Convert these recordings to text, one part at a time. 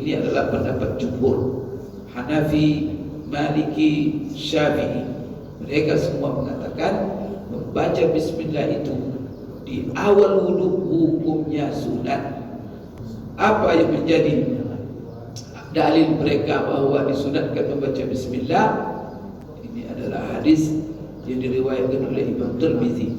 ini adalah pendapat jumhur Hanafi, Maliki, Syafi'i. Mereka semua mengatakan membaca bismillah itu di awal wudu hukumnya sunat. Apa yang menjadi dalil mereka bahwa disunatkan membaca bismillah? Ini adalah hadis yang diriwayatkan oleh Imam Tirmizi.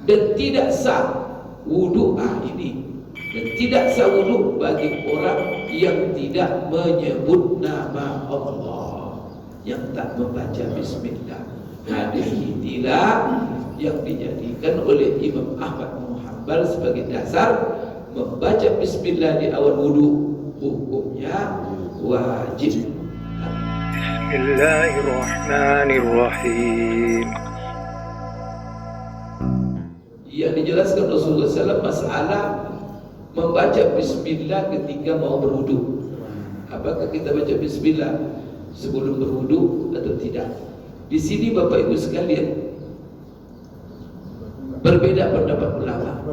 Dan tidak sah wudu ini, dan tidak sah wudu bagi orang yang tidak menyebut nama Allah, yang tak membaca bismillah. Hadis inilah yang dijadikan oleh Imam Ahmad bin Hanbal sebagai dasar membaca bismillah di awal wudu hukumnya wajib. Bismillahirrahmanirrahim. Yang dijelaskan Rasulullah SAW masalah membaca bismillah ketika mau berwudu. Apakah kita baca bismillah sebelum berwudu atau tidak? Di sini Bapak Ibu sekalian, berbeda pendapat ulama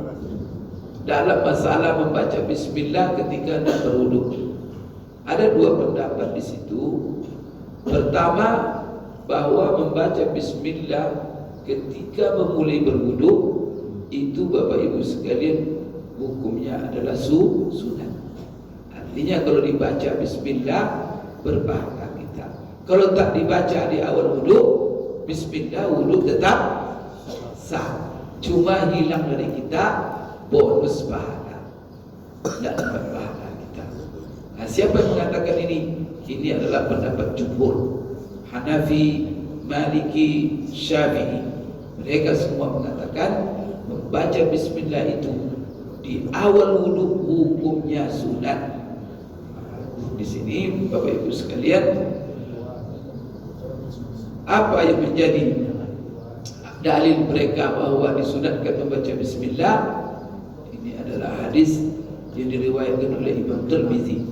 dalam masalah membaca bismillah ketika hendak berwudu. Ada dua pendapat di situ. Pertama, bahwa membaca bismillah ketika memulai berwudu itu Bapak Ibu sekalian hukumnya adalah sunat. Artinya kalau dibaca bismillah berpahala kita. Kalau tak dibaca di awal wudu, bismillah, wudu tetap sah. Cuma hilang dari kita bonus pahala, tidak dapat pahala kita. Nah, siapa yang mengatakan ini? Ini adalah pendapat jumhur Hanafi, Maliki, Syafi'i. Mereka semua mengatakan membaca bismillah itu di awal wudu hukumnya sunat. Di sini Bapak Ibu sekalian, apa yang menjadi dalil mereka bahwa disunatkan membaca bismillah? Ini adalah hadis yang diriwayatkan oleh Imam Tirmizi.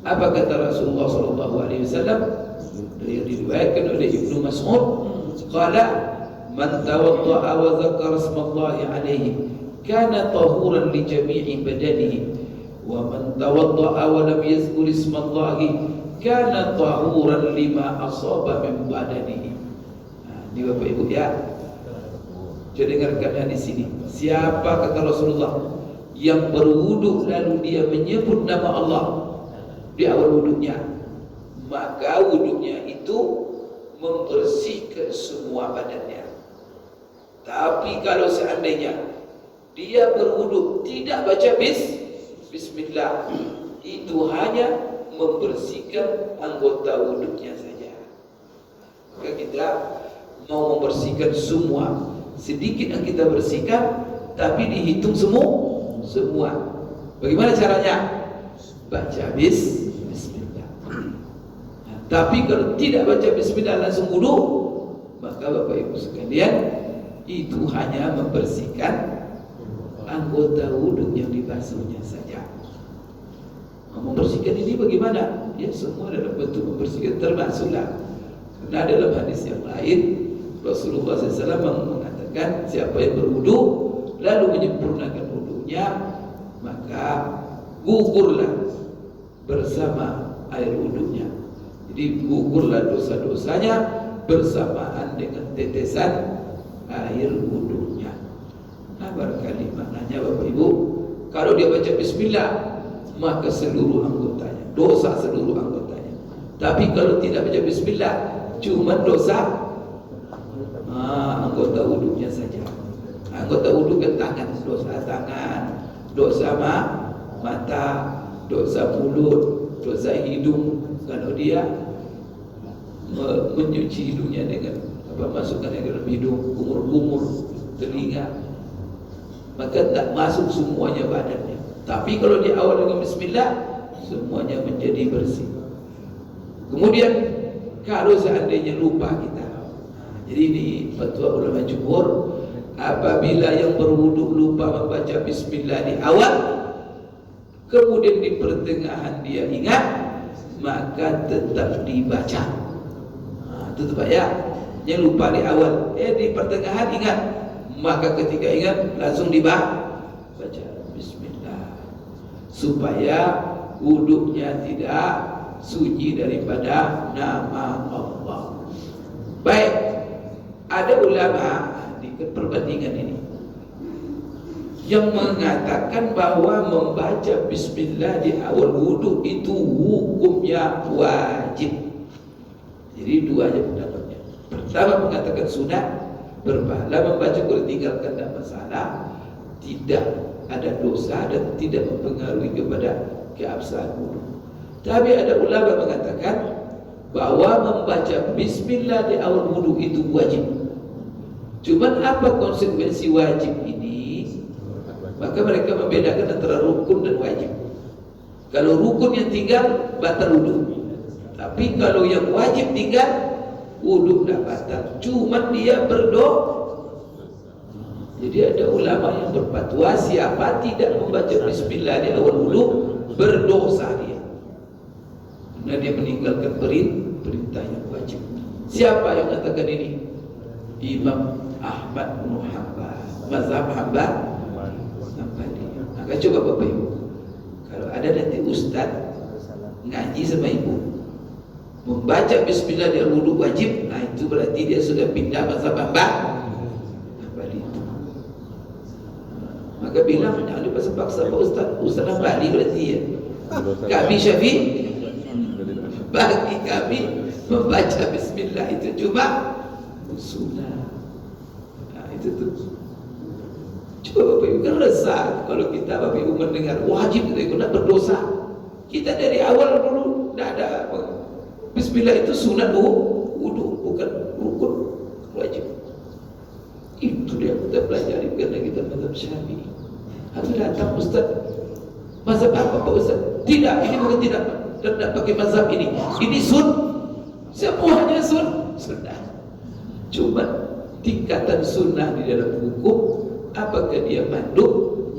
Apa kata Rasulullah SAW? Yang diriwayatkan oleh Ibnu Mas'ud, qala man tawadda'a wa dzakara ismallahi alaihi kana tahuran li jami'i badanihi wa man tawadda'a wa lam yazkur ismallahi kana tahuran lima asaba min badanihi. Ini Bapak Ibu ya, jadi dengarkan di sini. Siapa kata Rasulullah yang berwudu lalu dia menyebut nama Allah di awal wudunya, maka wudunya itu membersihkan semua badannya. Tapi kalau seandainya dia berwudu tidak baca bismillah, itu hanya membersihkan anggota wudunya saja. Maka kita mau membersihkan semua, sedikit yang kita bersihkan tapi dihitung semua. Bagaimana caranya? Baca bismillah. Nah, tapi kalau tidak baca bismillah langsung wudu, maka Bapak Ibu sekalian, itu hanya membersihkan anggota wudu yang dibasuhnya saja. Membersihkan ini bagaimana? Ya, semua dalam bentuk membersihkan, termasuklah karena dalam hadis yang lain Rasulullah SAW mengatakan siapa yang berwudu lalu menyempurnakan wudunya, maka gugurlah bersama air wudunya. Jadi gugurlah dosa-dosanya bersamaan dengan tetesan air wudunya. Nah, barangkali maknanya Bapak Ibu, kalau dia baca bismillah maka seluruh anggotanya, dosa seluruh anggotanya. Tapi kalau tidak baca bismillah, cuma dosa anggota wudunya saja. Anggota wudu kan tangan, dosa tangan, dosa mata, dosa mulut, dosa hidung. Kalau dia mencuci hidungnya dengan masukkan ke dalam hidung, kumur-kumur telinga, maka tak masuk semuanya badannya. Tapi kalau di awal dengan bismillah, semuanya menjadi bersih. Kemudian kalau seandainya lupa kita, jadi ini fatwa ulama jumhur, apabila yang berwudu lupa membaca bismillah di awal, kemudian di pertengahan dia ingat, maka tetap dibaca. Tetap ya, yang lupa di awal, di pertengahan ingat, maka ketika ingat langsung dibaca bismillah, supaya wuduknya tidak suci daripada nama Allah. Baik, ada ulama di perbandingan ini yang mengatakan bahwa membaca bismillah di awal wudu itu hukumnya wajib. Jadi dua aja pendapatnya. Pertama mengatakan sunat, berpahala membaca, kalau tinggalkan tidak masalah, tidak ada dosa dan tidak mempengaruhi kepada keabsahan wudu. Tapi ada ulama mengatakan bahwa membaca bismillah di awal wudu itu wajib. Cuman apa konsekuensi wajib ini? Maka mereka membedakan antara rukun dan wajib. Kalau rukun yang tinggal, batal wudu. Tapi kalau yang wajib tinggal, wudu tidak batal. Cuman dia berdoa. Jadi ada ulama yang berfatwa siapa tidak membaca bismillah di awal wudu, berdosa dia. Karena dia meninggalkan perintah yang wajib. Siapa yang katakan ini? Imam Ahmad bin Hanbal, mazhab Hanbali. Maka coba Bapak Ibu, kalau ada nanti ustaz ngaji sama ibu membaca bismillah di wudu wajib, nah itu berarti dia sudah pindah mazhab Hanbali. Maka bilang jangan dipaksa-paksa Pak Ustaz, Ustaz Hanbali berarti ya. Kami Syafi'i, bagi kami membaca bismillah itu cuma sunnah. Nah itu tuh. Coba Bapak Ibu kan resah kalau kita Bapak Ibu mendengar wajib itu tidak berdosa. Kita dari awal dulu tidak ada apa. Bismillah itu sunat wudu, bukan rukun, wajib. Itu dia kita pelajari karena kita mazhab Syafi'i. Ada datang Ustaz, mazhab apa Pak Ustaz? Tidak, ini bukan tidak pakai mazhab ini. Ini semuanya sunnah. Cuma tingkatan sunnah di dalam hukum, apakah dia mandub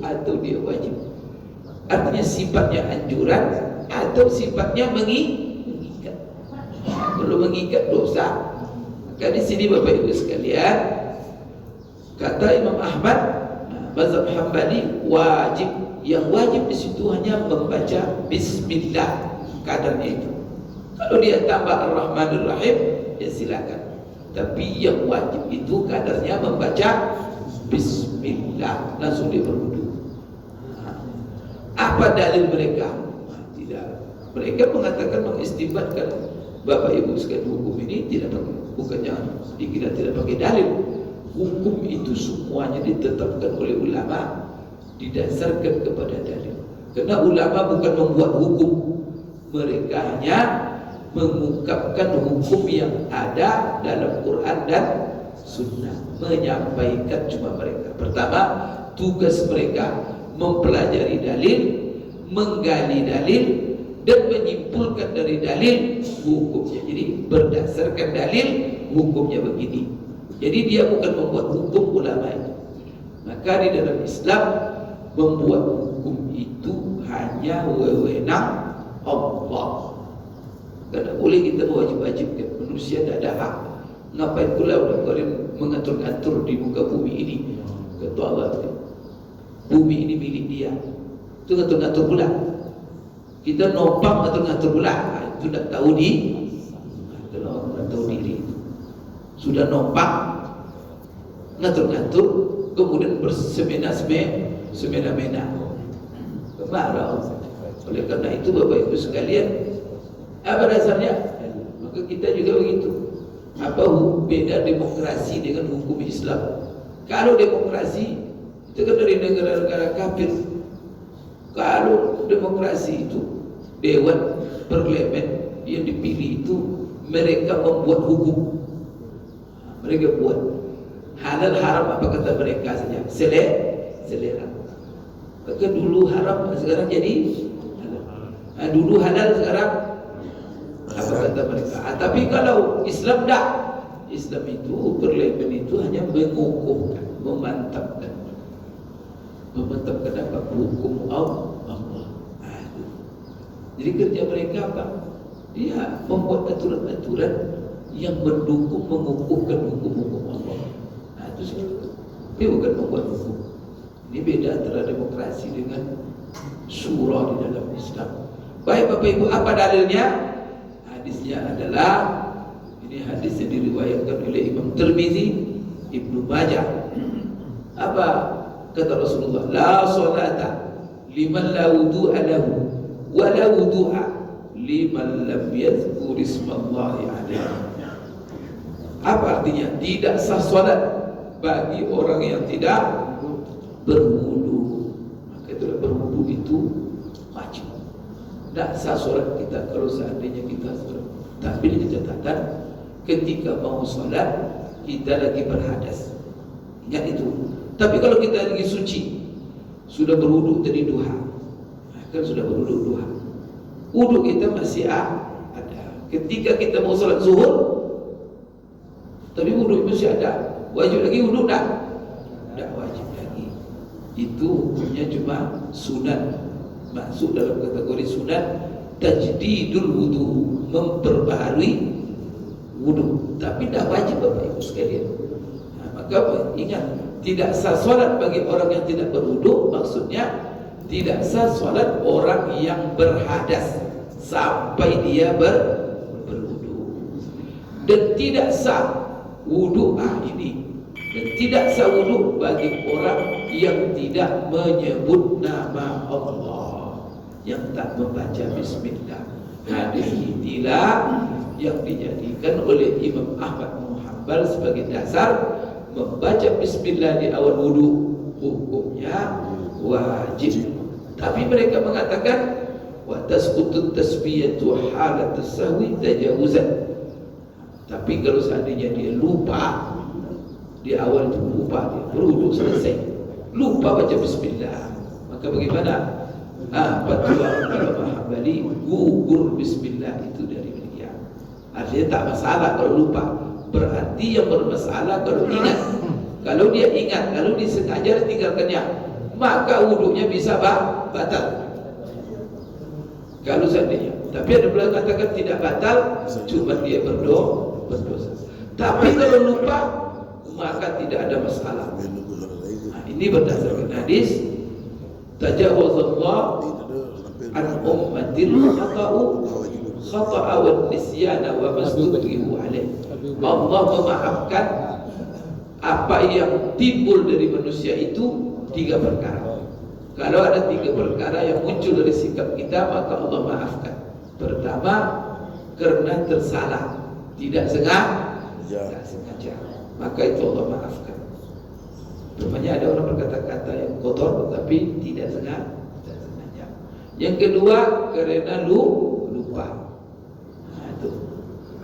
atau dia wajib? Artinya sifatnya anjuran atau sifatnya mengikat. Kalau mengikat dosa, maka di sini Bapak Ibu sekalian, kata Imam Ahmad, mazhab Hanbali wajib. Yang wajib di situ hanya membaca bismillah kadarnya itu. Kalau dia tambah Ar-Rahmanir Rahim, ya silakan. Tapi yang wajib itu kadarnya membaca bismillah, langsung dia berwudu. Apa dalil mereka? Tidak. Mereka mengatakan mengistimbatkan Bapak Ibu sekalian hukum ini tidak pakai, bukannya dikira tidak pakai dalil. Hukum itu semuanya ditetapkan oleh ulama didasarkan kepada dalil. Karena ulama bukan membuat hukum, mereka hanya mengungkapkan hukum yang ada dalam Quran dan Sunnah, menyampaikan cuma mereka. Pertama, tugas mereka mempelajari dalil, menggali dalil, dan menyimpulkan dari dalil hukumnya. Jadi berdasarkan dalil hukumnya begini. Jadi dia bukan membuat hukum ulama itu. Maka di dalam Islam membuat hukum itu hanya wewenang Allah. Tidak boleh kita mewajib-wajibkan. Manusia tidak ada hak. Ngapain pula udah kalian mengatur-ngatur di muka bumi ini? Kata Allah, bumi ini milik dia. Itu ngatur-ngatur pula. Kita numpang ngatur-ngatur pula. Itu tidak tahu kalau orang tidak tahu diri. Sudah numpang ngatur-ngatur, kemudian semena-mena kemarau. Oleh karena itu Bapak Ibu sekalian, apa dasarnya? Maka kita juga begitu. Apa beda demokrasi dengan hukum Islam? Kalau demokrasi itu kan dari negara-negara kafir. Kalau demokrasi itu dewan parlemen yang dipilih itu mereka membuat hukum. Mereka buat halal haram apa kata mereka saja, selera. Maka dulu haram sekarang jadi halal. Dulu halal sekarang apa kata mereka. Tapi kalau Islam dah, Islam itu parlemen itu hanya mengukuhkan, memantapkan apa hukum Allah. Jadi kerja mereka apa? Dia membuat aturan-aturan yang mendukung, mengukuhkan hukum-hukum Allah. Itu sebetulnya. Dia bukan membuat hukum. Ini beda antara demokrasi dengan surah di dalam Islam. Baik Bapak Ibu, apa dalilnya? Hadisnya adalah, ini hadis yang diriwayatkan oleh Imam Tirmizi, Ibnu Majah. Apa kata Rasulullah? La salata liman la wudu'a lahu wa la wudu'a liman lam yadhkur ismallahi alaihi. Apa artinya? Tidak sah salat bagi orang yang tidak berwudu. Maka itulah berwudu itu wajib. Tidak sah salat kita kalau seandainya kita salat. Tapi dengan catatan ketika mau salat kita lagi berhadas. Ingat itu. Tapi kalau kita lagi suci, sudah berwudu tadi duha, kan sudah berwudu duha, wudu kita masih ada. Ketika kita mau salat zuhur, tapi wudu masih ada, wajib lagi wudu tak? Tak wajib lagi. Itu hukumnya cuma sunat, masuk dalam kategori sunat tajdidul wudu, memperbaharui wudu, tapi tak wajib Bapak Ibu sekalian. Maka ingat, tidak sah salat bagi orang yang tidak berwudu, maksudnya tidak sah salat orang yang berhadas sampai dia berwudu. Dan tidak sah wudu ini. Dan tidak sah wudu bagi orang yang tidak menyebut nama Allah, yang tak membaca bismillah. Hadis inilah yang dijadikan oleh Imam Ahmad bin Hanbal sebagai dasar. Membaca bismillah di awal wudu hukumnya wajib. Tapi mereka mengatakan wa tasqutut tasbiyatu halat tasahwi tajawuzan. Tapi kalau seandainya dia lupa di awal itu, lupa dia berwudu selesai, lupa baca bismillah, maka bagaimana? Fatwa ulama Hambali, gugur bismillah itu dari dia. Artinya tak masalah kalau lupa. Berarti yang bermasalah kalau ingat. Kalau dia ingat, kalau disengaja tinggalkannya, maka wudunya bisa batal. Kalau seandainya. Tapi ada pula katakan tidak batal, cuma dia berdosa. Tapi kalau lupa, maka tidak ada masalah. Ini berdasarkan hadis tajawazallah an ummatil khata'a wa nisyana wa mastukrihu alaih. Allah memaafkan apa yang timbul dari manusia itu 3 perkara. Kalau ada 3 perkara yang muncul dari sikap kita, maka Allah maafkan. Pertama, karena tersalah, tidak sengaja, maka itu Allah maafkan. Namanya ada orang berkata-kata yang kotor tapi tidak sengaja. Yang kedua, karena lupa.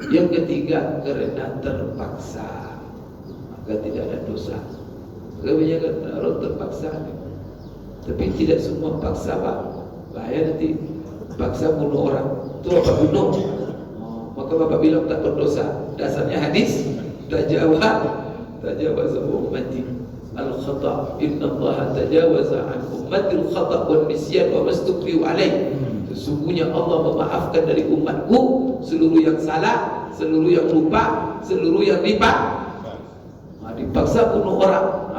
Yang ketiga, karena terpaksa, maka tidak ada dosa. Kebanyakan orang terpaksa, tapi tidak semua paksa Pak. Bahaya nanti paksa bunuh orang. Itu apa bunuh? Maka Bapak bilang tak berdosa. Dasarnya hadis tajawaza ummati al-khata'. Inna Allah tajawaza an ummati al-khata' wal nisyan wa mastukrihu alaih. Sesungguhnya Allah memaafkan dari umatku seluruh yang salah, seluruh yang lupa, seluruh yang lipat. Dipaksa bunuh orang,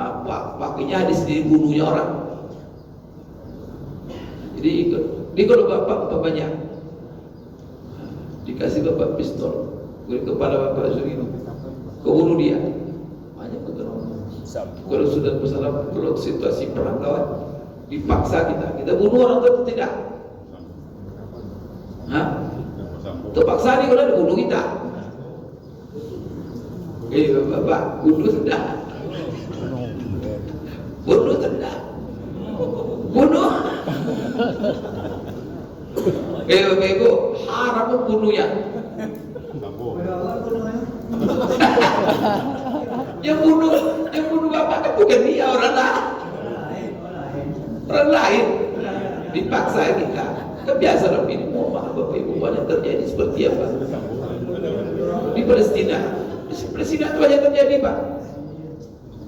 pakainya hadis dibunuhnya orang. Jadi ikut. Jadi kalau bapak banyak dikasih bapak pistol, kepala bapak Zurino, kau bunuh dia, banyak keterangan. Kalau sudah masalah, kalau situasi perang kawan, dipaksa kita bunuh orang atau tidak? Terpaksa nih kalau dibunuh kita. Bapak bunuh tidak? Bunuh tidak? Bunuh. Bapak Ibu, haram membunuhnya. Yang bunuh bapak kan bukan dia, orang lain. Dipaksa kita. Kan biasa dalam ini, mohon Bapak Ibu, banyak terjadi seperti apa di Palestina. Di Palestina itu banyak terjadi Pak.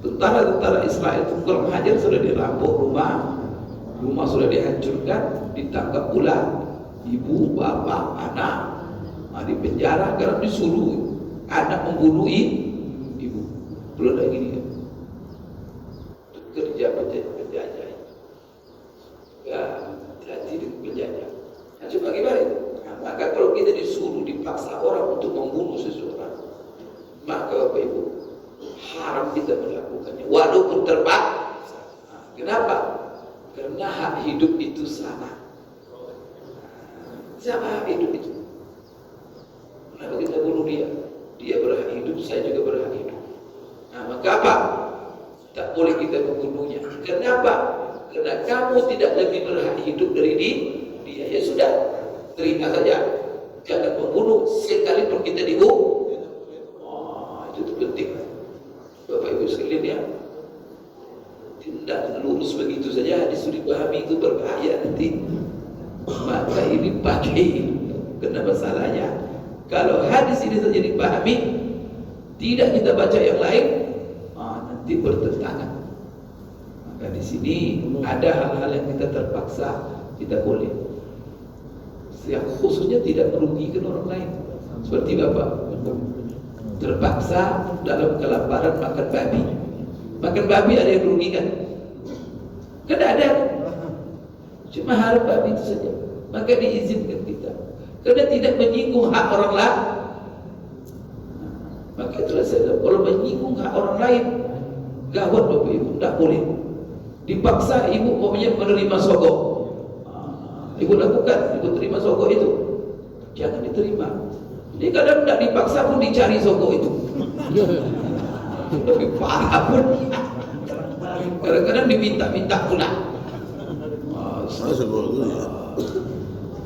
Tentara Israel itu kurang hajar, sudah dirampok rumah sudah dihancurkan, ditangkap pula ibu, bapak, anak, di penjara karena disuruh anak membunuh ibu. Belum lagi ini kerja penjajah. Ya, hati-hati dengan penjajah. coba gimana itu? Nah, maka kalau kita disuruh dipaksa orang untuk membunuh seseorang, maka Bapak Ibu haram kita melakukannya walaupun terpaksa. Nah, kenapa? Karena hak hidup itu sama. Sama hak hidup itu. Kenapa kita bunuh dia? Dia berhak hidup, saya juga berhak hidup. Nah, maka apa? Tak boleh kita membunuhnya. Kenapa? Karena kamu tidak lebih berhak hidup dari dia. Ya sudah, terima saja. Jangan membunuh sekalipun kita dibunuh. Oh, itu penting. Bapak Ibu sekalian ya, tidak lurus begitu saja hadis dipahami itu berbahaya nanti. Maka ini pakai. Karena masalahnya, kalau hadis ini saja dipahami, tidak kita baca yang lain, nanti bertentangan. Maka di sini ada hal-hal yang kita terpaksa kita boleh, yang khususnya tidak merugikan orang lain. Seperti Bapak terpaksa dalam kelaparan makan babi. Makan babi ada yang merugikan? Kan ada. Cuma harap babi itu saja. Maka diizinkan kita. Karena tidak menyinggung hak orang lain. Maka itulah saya, kalau menyinggung hak orang lain, gawat Bapak Ibu, tidak boleh. Dipaksa ibu maunya menerima sogok, ibu lakukan, ibu terima sogok itu, jangan diterima. Ini kadang tidak dipaksa pun dicari sogok itu. Lebih parah pun. Kadang-kadang diminta-minta pula.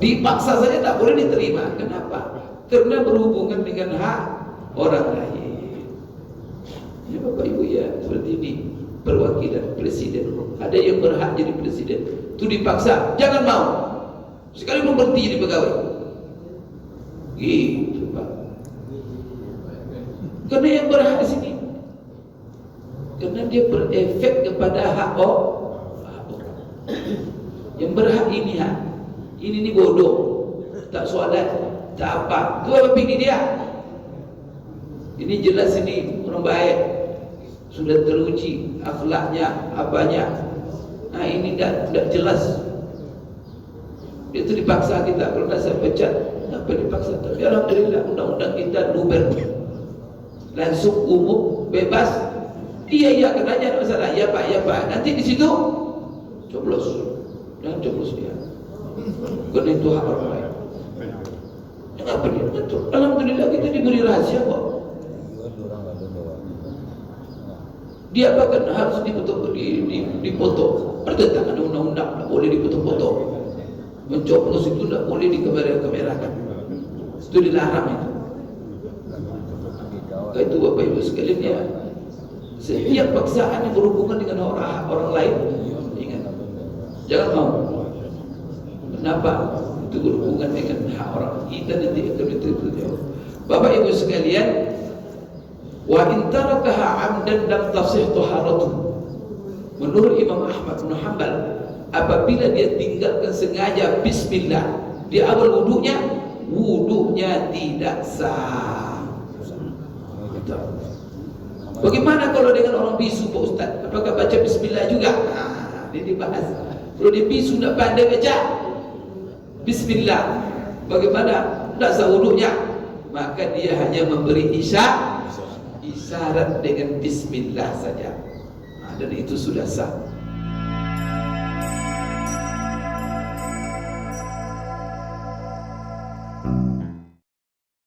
Dipaksa saja tak boleh diterima. Kenapa? Karena berhubungan dengan hak orang lain. Ya Bapak Ibu ya, seperti ini perwakilan presiden. Ada yang berhak jadi presiden, itu dipaksa, jangan mau. Sekali mau berhenti jadi pegawai. Gitu Pak. Karena yang berhak di sini, karena dia berefek kepada hak orang. Yang berhak ini hak. Ini bodoh, tak soalan, tak apa. Itu apa pilih dia? Ini jelas ini orang baik, sudah teruji akhlaknya, apanya. Nah ini tidak jelas. Itu dipaksa kita. Kalau tidak saya pecat, apa dipaksa? Tapi alhamdulillah undang-undang kita luber, langsung umum, bebas. Iya kan aja masalah. Ya Pak. Nanti di situ coblos, jangan coblos dia. Karena itu hak orang lain. Kenapa dia ngatur? Alhamdulillah kita diberi rahasia kok. Dia bahkan harus dipoto. Bertentangan dengan undang-undang, tidak boleh dipoto. Mencoblos itu tidak boleh dikamerakan. Itu dilarang itu. Maka itu Bapak Ibu sekalian ya, setiap paksaan yang berhubungan dengan orang lain, ingat, jangan mau. Kenapa? Itu berhubungan dengan hak orang kita nanti akan itu. Bapak Ibu sekalian, wa in tarakaha 'amdan lam tasih taharatuh. Menurut Imam Ahmad bin Hanbal, apabila dia tinggalkan sengaja bismillah di awal wudunya tidak sah. Bagaimana kalau dengan orang bisu Pak Ustaz? Apakah baca bismillah juga? Ini dibahas. Kalau dia bisu tidak pandai baca bismillah, bagaimana? Tidak sah wudunya. Maka dia hanya memberi isyarat dengan bismillah saja. Dan itu sudah sah.